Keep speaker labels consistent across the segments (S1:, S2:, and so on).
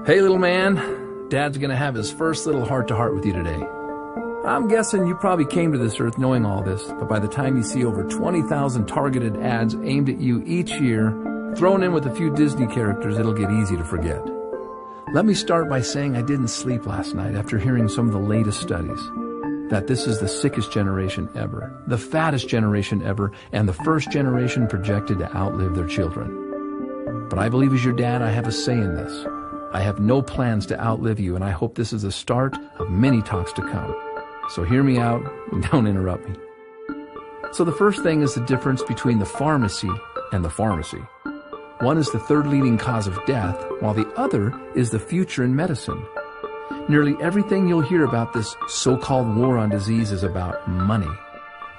S1: Hey, little man. Dad's gonna have his first little heart-to-heart with you today. I'm guessing you probably came to this earth knowing all this, but by the time you see over 20,000 targeted ads aimed at you each year, thrown in with a few Disney characters, it'll get easy to forget. Let me start by saying I didn't sleep last night after hearing some of the latest studies. That this is the sickest generation ever, the fattest generation ever, and the first generation projected to outlive their children. But I believe as your dad, I have a say in this. I have no plans to outlive you, and I hope this is the start of many talks to come. So hear me out and don't interrupt me. So the first thing is the difference between the pharmacy and the pharmacy. One is the third leading cause of death, while the other is the future in medicine. Nearly everything you'll hear about this so-called war on disease is about money.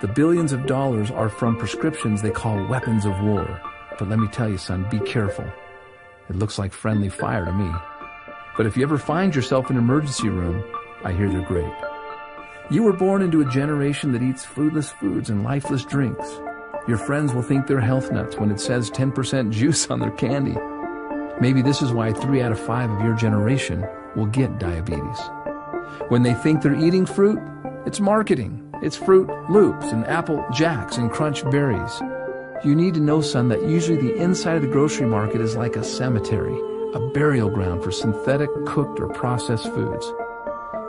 S1: The billions of dollars are from prescriptions they call weapons of war. But let me tell you, son, be careful. It looks like friendly fire to me. But if you ever find yourself in an emergency room, I hear they're great. You were born into a generation that eats foodless foods and lifeless drinks. Your friends will think they're health nuts when it says 10% juice on their candy. Maybe this is why 3 out of 5 of your generation will get diabetes. When they think they're eating fruit, it's marketing. It's Fruit Loops and Apple Jacks and Crunch Berries. You need to know, son, that usually the inside of the grocery market is like a cemetery, a burial ground for synthetic, cooked, or processed foods.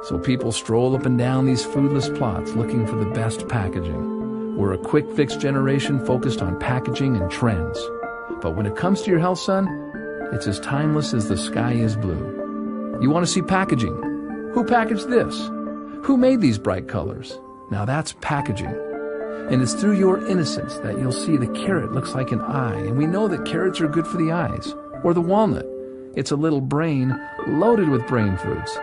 S1: So people stroll up and down these foodless plots looking for the best packaging. We're a quick-fix generation focused on packaging and trends. But when it comes to your health, son, it's as timeless as the sky is blue. You want to see packaging? Who packaged this? Who made these bright colors? Now that's packaging. And it's through your innocence that you'll see the carrot looks like an eye, and we know that carrots are good for the eyes. Or the walnut. It's a little brain loaded with brain foods.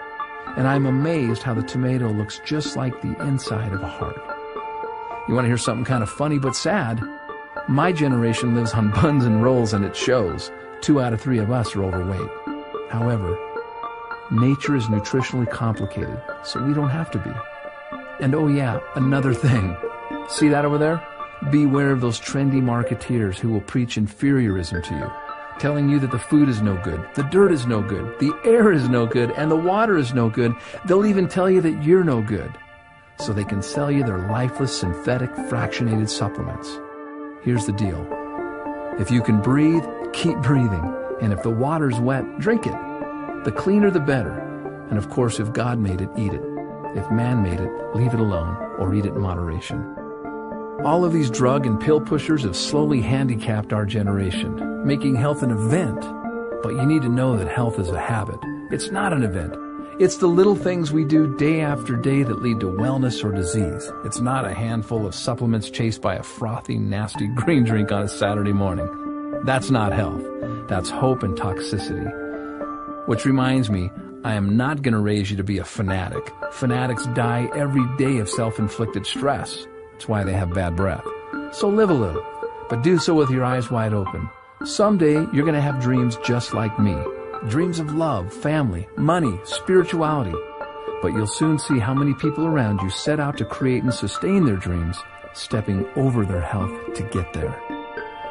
S1: And I'm amazed how the tomato looks just like the inside of a heart. You want to hear something kind of funny but sad? My generation lives on buns and rolls, and it shows. 2 out of 3 of us are overweight. However, nature is nutritionally complicated, so we don't have to be. And oh yeah, another thing. See that over there? Beware of those trendy marketeers who will preach inferiorism to you, telling you that the food is no good, the dirt is no good, the air is no good, and the water is no good. They'll even tell you that you're no good, so they can sell you their lifeless, synthetic, fractionated supplements. Here's the deal. If you can breathe, keep breathing. And if the water's wet, drink it. The cleaner, the better. And of course, if God made it, eat it. If man made it, leave it alone or eat it in moderation. All of these drug and pill pushers have slowly handicapped our generation, making health an event. But you need to know that health is a habit. It's not an event. It's the little things we do day after day that lead to wellness or disease. It's not a handful of supplements chased by a frothy, nasty green drink on a Saturday morning. That's not health. That's hope and toxicity. Which reminds me, I am not going to raise you to be a fanatic. Fanatics die every day of self-inflicted stress. That's why they have bad breath. So live a little, but do so with your eyes wide open. Someday, you're going to have dreams just like me. Dreams of love, family, money, spirituality. But you'll soon see how many people around you set out to create and sustain their dreams, stepping over their health to get there.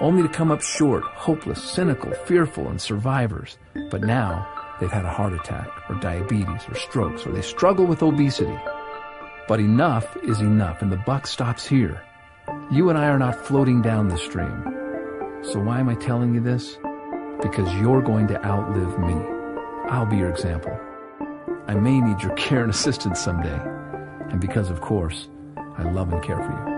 S1: Only to come up short, hopeless, cynical, fearful, and survivors. But now, they've had a heart attack, or diabetes, or strokes, or they struggle with obesity. But enough is enough, and the buck stops here. You and I are not floating down the stream. So why am I telling you this? Because you're going to outlive me. I'll be your example. I may need your care and assistance someday. And because, of course, I love and care for you.